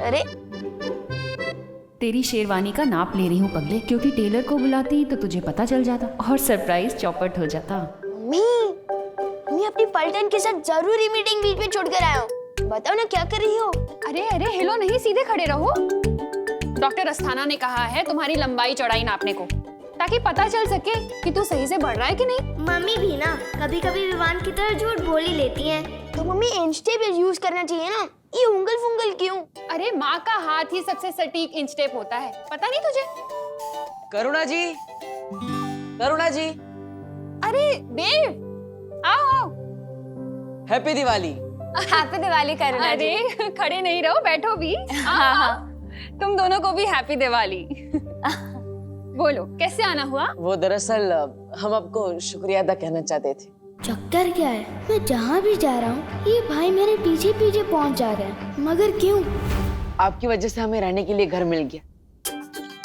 अरे तेरी शेरवानी का नाप ले रही हूँ पगले, क्योंकि टेलर को बुलाती तो तुझे पता चल जाता और सरप्राइज चौपट हो जाता। मम्मी, मम्मी अपनी पलटन के साथ जरूरी मीटिंग बीच में छोड़ कर आया हूँ। बताओ ना क्या कर रही हो? अरे अरे हिलो नहीं, सीधे खड़े रहो। डॉक्टर अस्थाना ने कहा है तुम्हारी लंबाई चौड़ाई नापने को, ताकि पता चल सके कि तू सही से बढ़ रहा है कि नहीं। मम्मी भी ना कभी कभी विवान की तरह झूठ बोल ही लेती हैं। तो मम्मी इंच टेप यूज करना चाहिए ना, ये उंगल फुंगल क्यों? अरे माँ का हाथ ही सबसे सटीक इंच टेप होता है, पता नहीं तुझे? करुणा जी, करुणा जी, अरे देव, आओ आओ। हैप्पी दिवाली। हैप्पी दिवाली करुणा जी। अरे खड़े नहीं रहो, बैठो भी। हाँ, तुम दोनों को भी हैप्पी दिवाली। बोलो कैसे आना हुआ? वो दरअसल हम आपको शुक्रिया अदा कहना चाहते थे। चक्कर क्या है, मैं जहाँ भी जा रहा हूँ ये भाई मेरे पीछे पीछे पहुँच जा रहे हैं, मगर क्यों? आपकी वजह से हमें रहने के लिए घर मिल गया,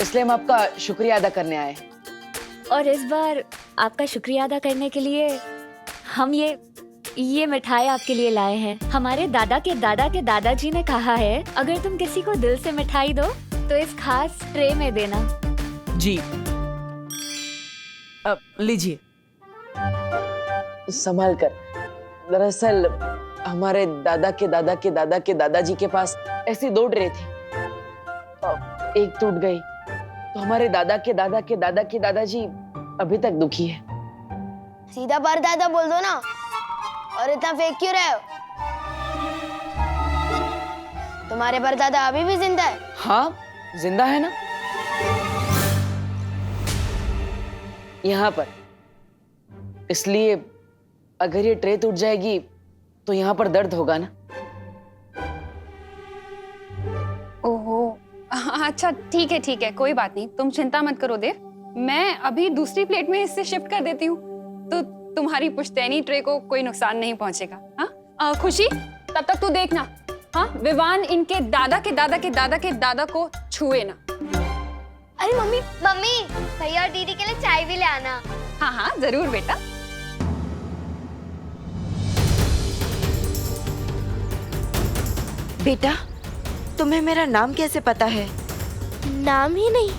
इसलिए हम आपका शुक्रिया अदा करने आए हैं। और इस बार आपका शुक्रिया अदा करने के लिए हम ये मिठाई आपके लिए लाए हैं। हमारे दादा के दादाजी ने कहा है अगर तुम किसी को दिल से मिठाई दो तो इस खास ट्रे में देना। जी, अब लीजिए, संभाल कर। दरअसल हमारे दादा के दादाजी के पास ऐसी 2 ट्रे थी, एक टूट गई तो हमारे दादा के दादाजी अभी तक दुखी है। सीधा परदादा बोल दो ना, और इतना फेंक क्यों रहे हो? तुम्हारे परदादा अभी भी जिंदा है? हाँ, जिंदा है ना, यहाँ पर। इसलिए अगर ये ट्रे टूट जाएगी तो यहाँ पर दर्द होगा ना। ओहो, अच्छा ठीक है, कोई बात नहीं, तुम चिंता मत करो देव। मैं अभी दूसरी प्लेट में इससे शिफ्ट कर देती हूँ, तो तुम्हारी पुश्तैनी ट्रे को कोई नुकसान नहीं पहुंचेगा। हाँ खुशी, तब तक तू देखना, हाँ विवान इनके दादा के दादा को छुए ना। अरे मम्मी, भैया और दीदी के लिए चाय भी ले आना। हाँ जरूर बेटा। बेटा, तुम्हें मेरा नाम कैसे पता है? नाम ही नहीं,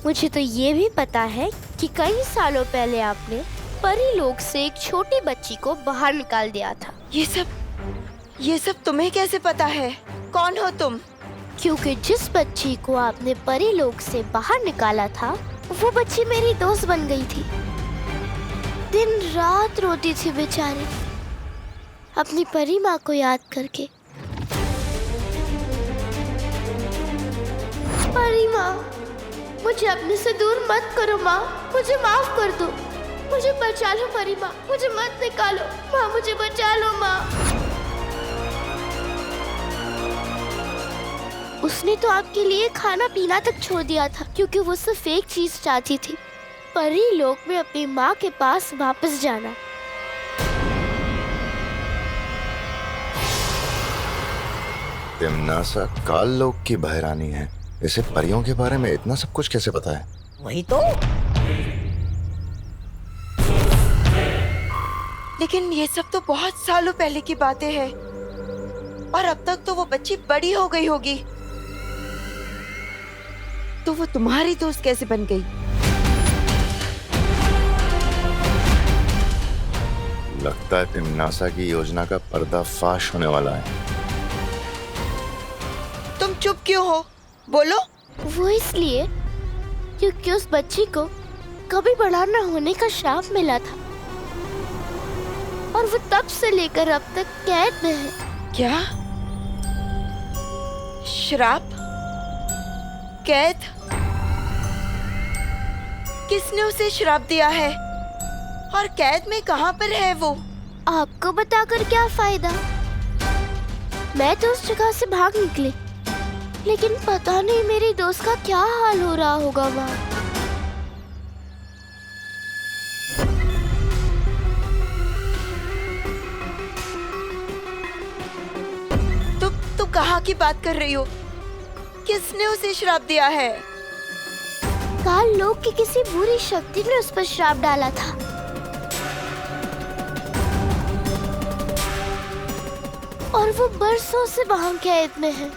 मुझे तो ये भी पता है कि कई सालों पहले आपने परी लोक से एक छोटी बच्ची को बाहर निकाल दिया था। ये सब तुम्हें कैसे पता है? कौन हो तुम? क्योंकि जिस बच्ची को आपने परी लोक से बाहर निकाला था वो बच्ची मेरी दोस्त बन गई थी। दिन रात रोती थी बेचारी, अपनी परी माँ को याद करके। परी माँ, मुझे अपने से दूर मत करो माँ, मुझे माफ कर दो, मुझे बचा लो परी माँ, मुझे मत निकालो माँ, मुझे बचा लो माँ। उसने तो आपके लिए खाना पीना तक छोड़ दिया था, क्योंकि वो सिर्फ एक चीज चाहती थी, परी लोक में अपनी माँ के पास वापस जाना। तिमनासा काल लोक की बहरानी है, इसे परियों के बारे में इतना सब कुछ कैसे पता है? वही तो। लेकिन ये सब तो बहुत सालों पहले की बातें हैं, और अब तक तो वो बच्ची बड़ी हो गई होगी, तो वो तुम्हारी दोस्त कैसे बन गई? लगता है तिमनासा की योजना का पर्दाफाश होने वाला है। तुम चुप क्यों हो? बोलो। वो इसलिए क्योंकि उस बच्ची को कभी बड़ा न होने का श्राप मिला था, और वो तब से लेकर अब तक कैद में है। क्या? श्राप? कैद? किसने उसे श्राप दिया है? और कैद में कहाँ पर है वो? आपको बताकर क्या फायदा? मैं तो उस जगह से भाग निकली, लेकिन पता नहीं मेरी दोस्त का क्या हाल हो रहा होगा वहाँ। तुम कहाँ की बात कर रही हो? किसने उसे श्राप दिया है? काल लोक की किसी बुरी शक्ति ने उस पर श्राप डाला था, और वो बरसों से वहाँ कैद में है।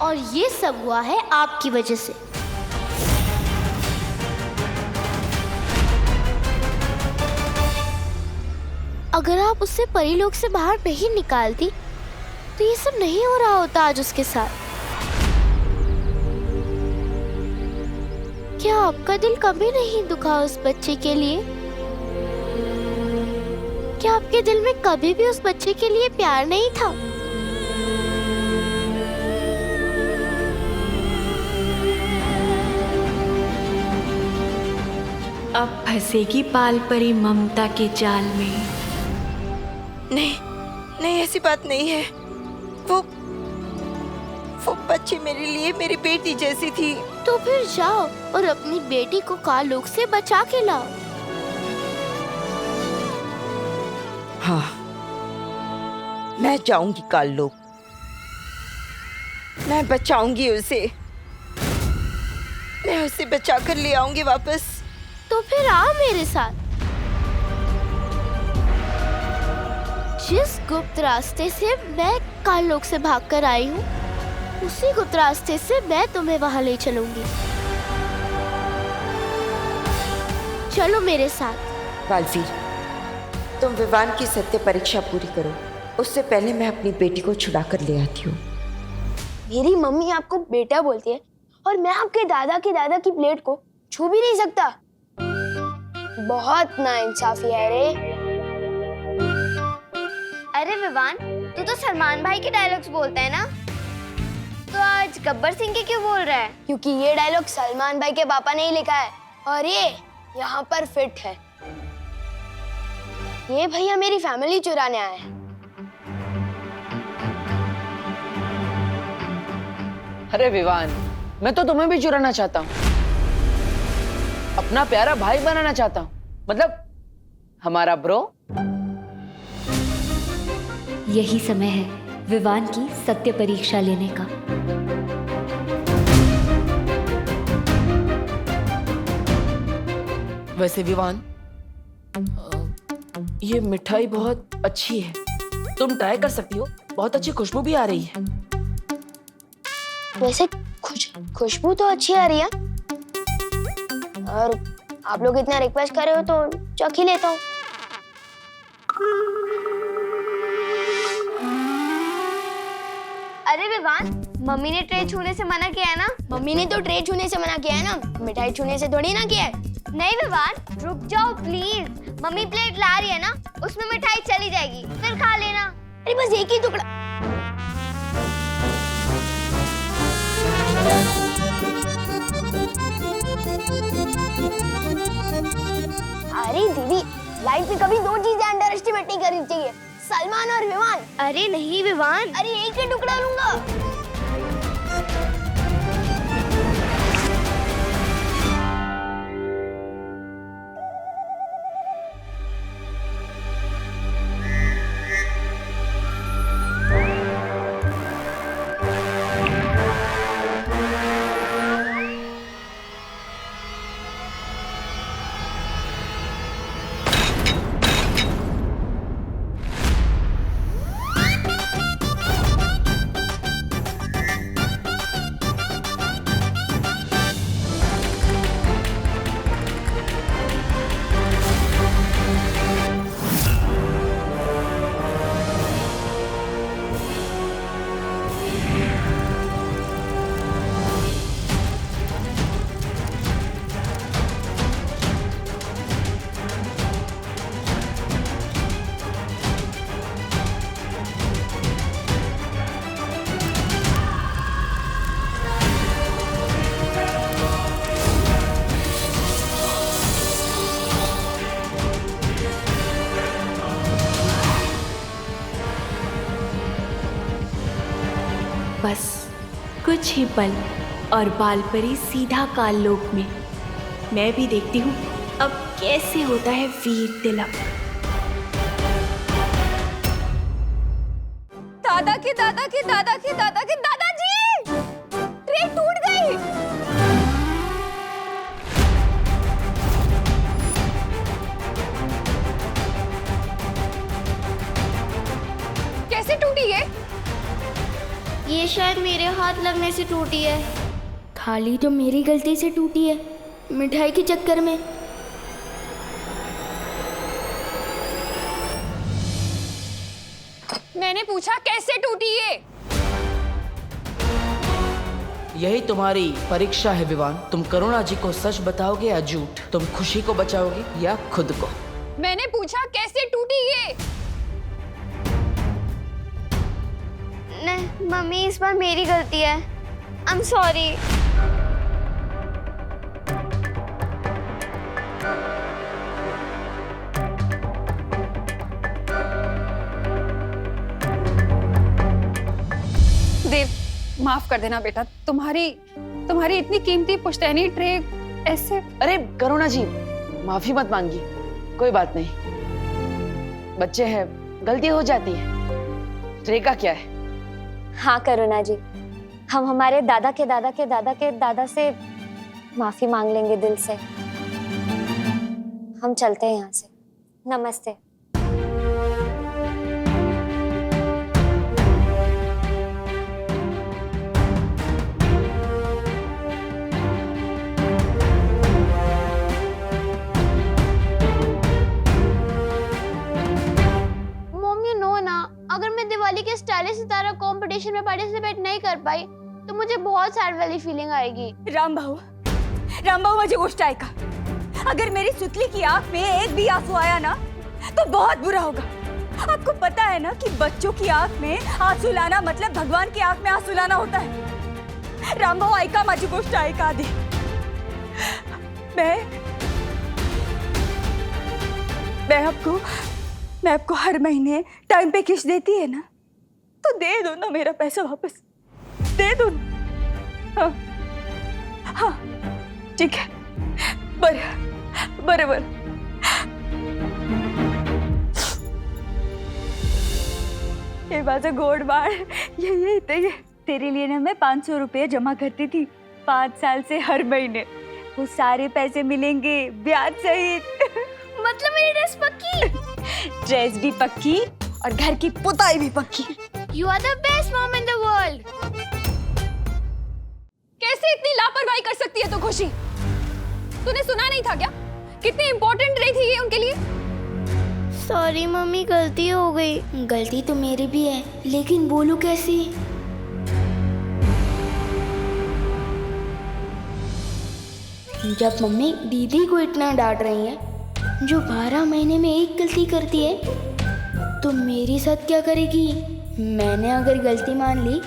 और ये सब हुआ है आपकी वजह से। अगर आप उससे परीलोक से बाहर नहीं निकालती तो ये सब नहीं हो रहा होता आज उसके साथ। क्या आपका दिल कभी नहीं दुखा उस बच्चे के लिए? क्या आपके दिल में कभी भी उस बच्चे के लिए प्यार नहीं था? अब फंसेगी पाल परी ममता के जाल में। नहीं नहीं, ऐसी बात नहीं है। वो बच्ची मेरे लिए मेरी बेटी जैसी थी। तो फिर जाओ और अपनी बेटी को कालोक से बचा के लाओ। हाँ, मैं जाऊंगी कालोक, मैं बचाऊंगी उसे, मैं उसे बचा कर ले आऊंगी वापस। तो फिर आओ मेरे साथ। जिस गुप्त रास्ते से मैं कालोक से भागकर आई हूँ, उसी गुप्त रास्ते से मैं तुम्हें वहां ले चलूंगी। चलो मेरे साथ। बालवीर, तुम विवान की सत्य परीक्षा पूरी करो, उससे पहले मैं अपनी बेटी को छुड़ा कर ले आती हूँ। मेरी मम्मी आपको बेटा बोलती है और मैं आपके दादा की प्लेट को छू भी नहीं सकता। बहुत नाइंसाफी है रे। अरे विवान, तू तो सलमान भाई के डायलॉग्स बोलता है ना, तो आज गब्बर सिंह के क्यों बोल रहा है? क्योंकि ये डायलॉग सलमान भाई के पापा ने ही लिखा है और ये यहाँ पर फिट है। ये भैया मेरी फैमिली चुराने आए हैं। अरे विवान, मैं तो तुम्हें भी चुराना चाहता हूँ, अपना प्यारा भाई बनाना चाहता हूँ, मतलब हमारा ब्रो। यही समय है विवान की सत्य परीक्षा लेने का। वैसे विवान, ये मिठाई बहुत अच्छी है, तुम ट्राई कर सकती हो, बहुत अच्छी खुशबू भी आ रही है। वैसे खुशबू तो अच्छी आ रही है और आप लोग इतना रिक्वेस्ट कर रहे हो तो चख ही लेता हूँ। अरे विवान, मम्मी ने ट्रे छूने से मना किया है ना? मम्मी ने तो ट्रे छूने से मना किया है ना, मिठाई छूने से थोड़ी ना किया है। नहीं विवान, रुक जाओ प्लीज। मम्मी प्लेट ला रही है ना, उसमें मिठाई चली जाएगी, फिर खा लेना। अरे बस एक ही टुकड़ा। अरे दीदी, लाइफ में कभी दो चीजें अंडर एस्टिमेट नहीं करनी चाहिए, सलमान और विवान। अरे नहीं विवान, अरे एक ही टुकड़ा लूंगा। बस कुछ ही पल और बालपरी सीधा काललोक में। मैं भी देखती हूँ अब कैसे होता है वीर तिलक। दादा के दादा के दादा के दादा के दादाजी, ट्रे टूट गई। कैसे टूटी ये? ये शायद मेरे हाथ हाथ लगने से टूटी है। थाली तो मेरी गलती से टूटी है, मिठाई के चक्कर में। मैंने पूछा कैसे टूटी ये? यही तुम्हारी परीक्षा है विवान। तुम करुणा जी को सच बताओगे या झूठ? तुम खुशी को बचाओगे या खुद को? मैंने पूछा कैसे टूटी ये? नहीं मम्मी, इस बार मेरी गलती है। I am sorry. देव, माफ कर देना बेटा। तुम्हारी इतनी कीमती पुश्तैनी ट्रे ऐसे। अरे करुणा जी, माफी मत मांगिए, कोई बात नहीं। बच्चे हैं, गलती हो जाती है। ट्रे का क्या है? हाँ करुणा जी, हम हमारे दादा के दादा के दादा के दादा से माफी मांग लेंगे दिल से। हम चलते हैं यहाँ से। नमस्ते। अगर मैं दिवाली के स्टाइलिश सितारा कंपटीशन में पार्टिसिपेट नहीं कर पाई तो मुझे बहुत सैड वाली फीलिंग आएगी। राम भाऊ मुझे गोश्त आएगा। अगर मेरी सुतली की आंख में एक भी आंसू आया ना तो बहुत बुरा होगा। आपको पता है ना कि बच्चों की आंख में आंसू लाना मतलब भगवान की आंख में आंसू लाना होता है। राम भाऊ आएगा, माझी गोश्त आएगा आदि। मैं आपको हर महीने टाइम पे किस्त देती है ना, तो दे दो ना मेरा पैसा वापस, दे दो ना। हाँ ठीक है, बराबर। ये बाजा गोड़ बाड़ ये तेरे लिए ना मैं 500 रुपये जमा करती थी 5 साल से हर महीने। वो सारे पैसे मिलेंगे ब्याज सहित। मतलब मेरी ड्रेस पक्की? ड्रेस भी पक्की और घर की पुताई भी पक्की। You are the best mom in the world. कैसे इतनी लापरवाही कर सकती है तू खुशी? तूने सुना नहीं था क्या? कितनी इम्पोर्टेंट रही थी ये उनके लिए? सॉरी मम्मी, गलती हो गई। गलती तो मेरी भी है, लेकिन बोलूं कैसी? जब मम्मी दीदी को इतना डांट रही है, जो 12 महीने में एक गलती करती है, तो मेरे साथ क्या करेगी? मैंने अगर गलती मान ली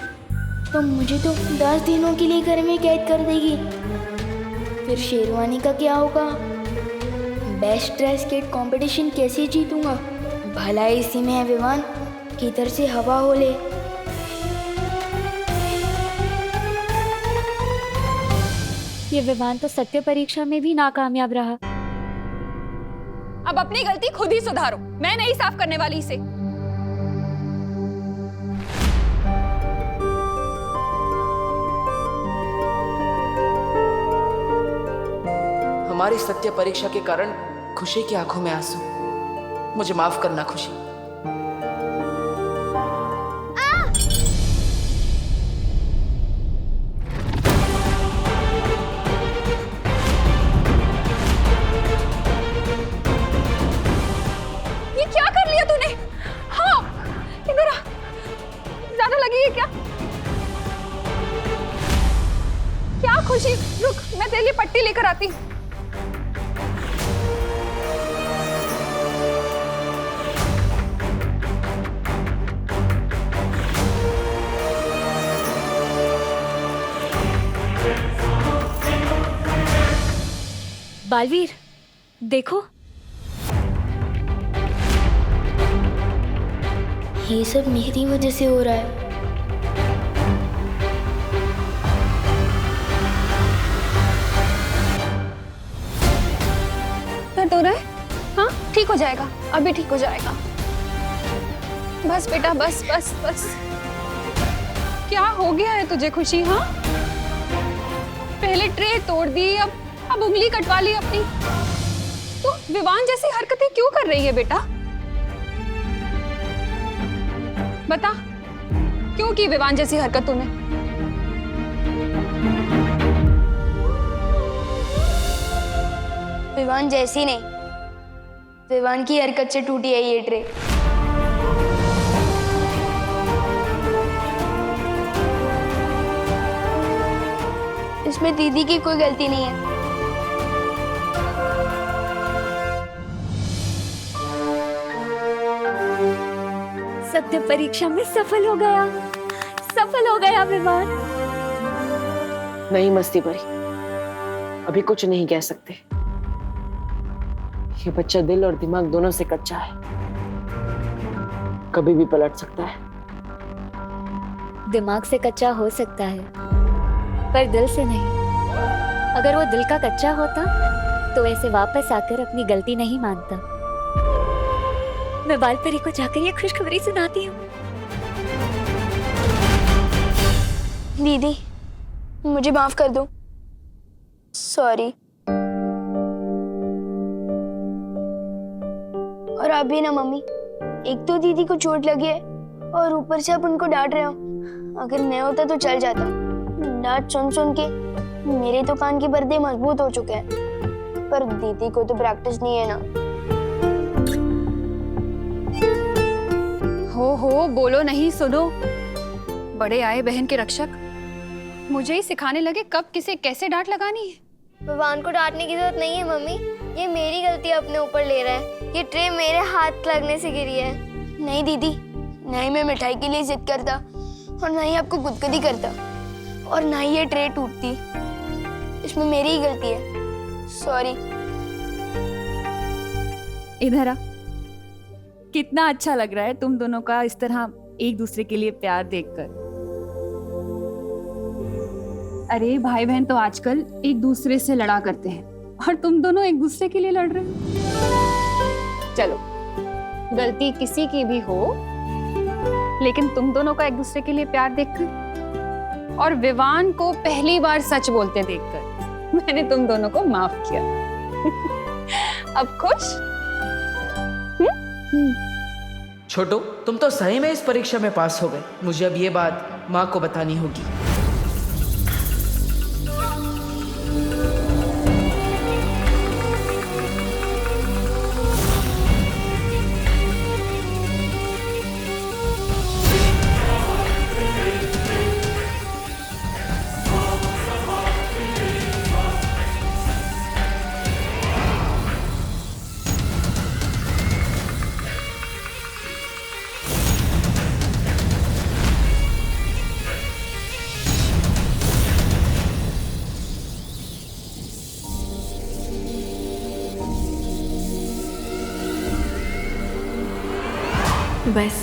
तो मुझे तो 10 दिनों के लिए घर में कैद कर देगी। फिर शेरवानी का क्या होगा? बेस्ट ड्रेस केट कंपटीशन कैसे जीतूंगा? भला इसी में है विवान, किधर से हवा हो ले। ये विवान तो सत्य परीक्षा में भी नाकामयाब रहा। अब अपनी गलती खुद ही सुधारो, मैं नहीं साफ करने वाली इसे। हमारी सत्य परीक्षा के कारण खुशी की आंखों में आंसू। मुझे माफ करना खुशी। ये क्या कर लिया तूने? हाँ, इधर आ। ज्यादा लगी है क्या? क्या खुशी, रुक, मैं तेरे लिए पट्टी लेकर आती हूँ। बालवीर देखो, ये सब मेरी वजह से हो रहा है। दर्द हो रहा है? हाँ, ठीक हो जाएगा, अभी ठीक हो जाएगा। बस बेटा, बस बस बस। क्या हो गया है तुझे खुशी? हाँ, पहले ट्रे तोड़ दी, अब उंगली कटवा ली अपनी। तो विवान जैसी हरकतें क्यों कर रही है बेटा? बता, क्यों की विवान जैसी हरकत तूने? विवान जैसी नहीं, विवान की हरकत से टूटी है ये ट्रे। इसमें दीदी की कोई गलती नहीं है। सत्य परीक्षा में सफल हो गया, सफल हो गया विमान। नहीं मस्ती परी, अभी कुछ नहीं कह सकते। ये बच्चा दिल और दिमाग दोनों से कच्चा है, कभी भी पलट सकता है। दिमाग से कच्चा हो सकता है पर दिल से नहीं। अगर वो दिल का कच्चा होता तो ऐसे वापस आकर अपनी गलती नहीं मानता। मैं बालपरी को जाकर ये खुशखबरी सुनाती हूँ। दीदी मुझे माफ कर दो, सॉरी। और आप भी ना मम्मी, एक तो दीदी को चोट लगी है और ऊपर से आप उनको डांट रहे हो। अगर मैं होता तो चल जाता। डांट सुन सुन के मेरे तो कान के पर्दे मजबूत हो चुके हैं, पर दीदी को तो प्रैक्टिस नहीं है ना। हो बोलो नहीं, सुनो। बड़े आए बहन के रक्षक, मुझे ही सिखाने लगे कब किसे कैसे डांट लगानी है। विवान को डांटने की जरूरत नहीं है मम्मी, ये मेरी गलती अपने ऊपर ले रहा है। ये ट्रे मेरे हाथ लगने से गिरी है। नहीं दीदी, नहीं मैं मिठाई के लिए जिद करता और ना ही आपको गुदगुदी करता और ना ही ये ट्रे टूटती। इसमें मेरी ही गलती है, सॉरी। इधर आ। कितना अच्छा लग रहा है तुम दोनों का इस तरह एक दूसरे के लिए प्यार देखकर। अरे भाई बहन तो आजकल एक दूसरे से लड़ा करते हैं और तुम दोनों एक दूसरे के लिए लड़ रहे हो। चलो, गलती किसी की भी हो, लेकिन तुम दोनों का एक दूसरे के लिए प्यार देखकर और विवान को पहली बार सच बोलते देखकर मैंने तुम दोनों को माफ किया। अब खुश? छोटू, तुम तो सही में इस परीक्षा में पास हो गए। मुझे अब ये बात माँ को बतानी होगी। बस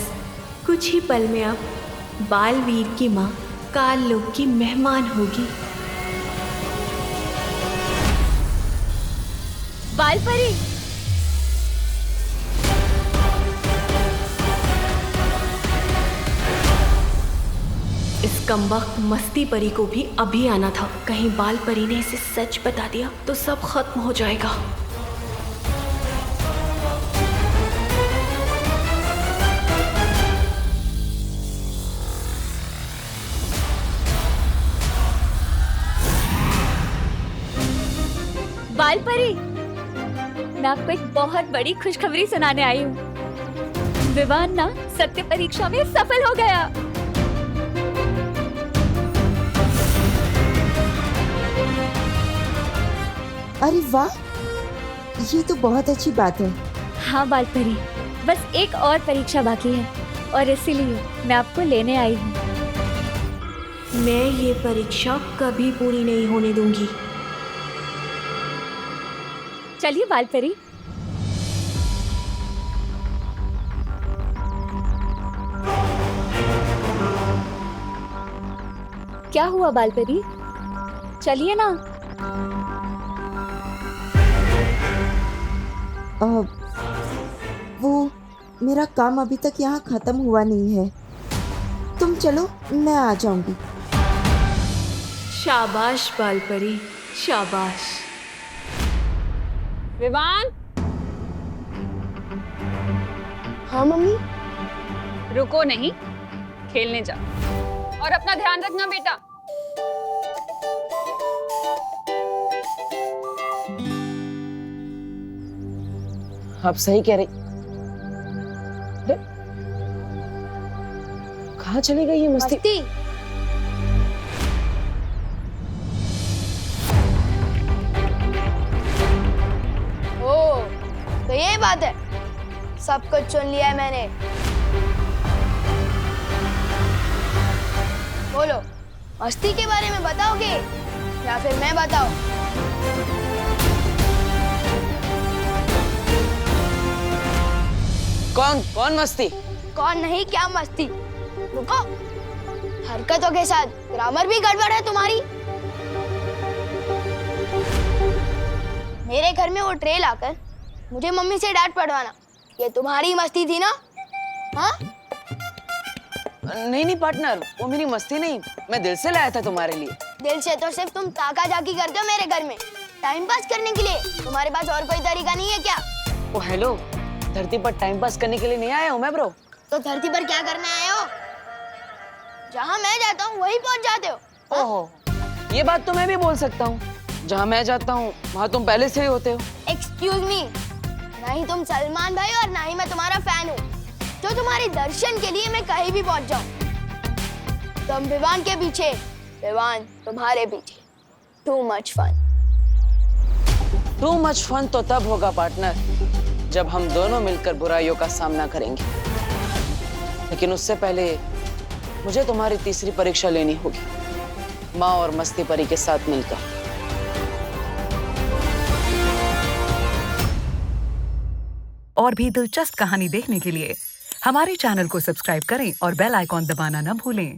कुछ ही पल में अब बालवीर की माँ काल लोक की मेहमान होगी। बालपरी, इस कमबख्त मस्ती परी को भी अभी आना था। कहीं बालपरी ने इसे सच बता दिया तो सब खत्म हो जाएगा। बालपरी, मैं आपको एक बहुत बड़ी खुशखबरी सुनाने आई हूँ। विवान ना सत्य परीक्षा में सफल हो गया। अरे वाह, ये तो बहुत अच्छी बात है। हाँ बालपरी, बस एक और परीक्षा बाकी है और इसीलिए मैं आपको लेने आई हूँ। मैं ये परीक्षा कभी पूरी नहीं होने दूंगी। चलिए बालपरी। क्या हुआ बालपरी, चलिए ना। वो मेरा काम अभी तक यहाँ खत्म हुआ नहीं है। तुम चलो, मैं आ जाऊंगी। शाबाश बालपरी, शाबाश। विवान, हाँ मम्मी। रुको नहीं, खेलने जा और अपना ध्यान रखना बेटा। आप सही कह रही। अरे, कहाँ चली गई ये मस्ती? ओ, तो ये बात है, सब कुछ सुन लिया है मैंने। बोलो, मस्ती के बारे में बताओगे या फिर मैं बताऊं? कौन मस्ती? कौन नहीं, क्या मस्ती? रुको, हरकतों के साथ ग्रामर भी गड़बड़ है तुम्हारी। मेरे घर में वो ट्रे लाकर मुझे मम्मी से डांट पड़वाना, ये तुम्हारी मस्ती थी ना? हाँ? नहीं पार्टनर, वो मेरी मस्ती नहीं, मैं दिल से लाया था तुम्हारे लिए। दिल से तो सिर्फ तुम ताका झाकी करते हो मेरे घर में, टाइम पास करने के लिए। तुम्हारे पास और कोई तरीका नहीं है क्या? ओ हेलो, धरती पर टाइम पास करने के लिए नहीं आया हूँ मैं ब्रो। तो धरती पर क्या करने आए हो? जहाँ मैं जाता हूँ वहीं पहुँच जाते हो। ओहो, ये बात तो मैं भी बोल सकता हूँ, जहाँ मैं जाता हूँ वहाँ तुम पहले से ही होते हो। एक्सक्यूज मी, ना ही तुम सलमान भाई और ना ही मैं तुम्हारा फैन हूँ जो तुम्हारे दर्शन के लिए मैं कहीं भी पहुँच जाऊँ। तुम विवान के पीछे, विवान तुम्हारे पीछे। Too much fun. Too much fun तो तब होगा पार्टनर जब हम दोनों मिलकर बुराइयों का सामना करेंगे, लेकिन उससे पहले मुझे तुम्हारी तीसरी परीक्षा लेनी होगी, माँ और मस्ती परी के साथ मिलकर। और भी दिलचस्प कहानी देखने के लिए हमारे चैनल को सब्सक्राइब करें और बेल आइकॉन दबाना न भूलें।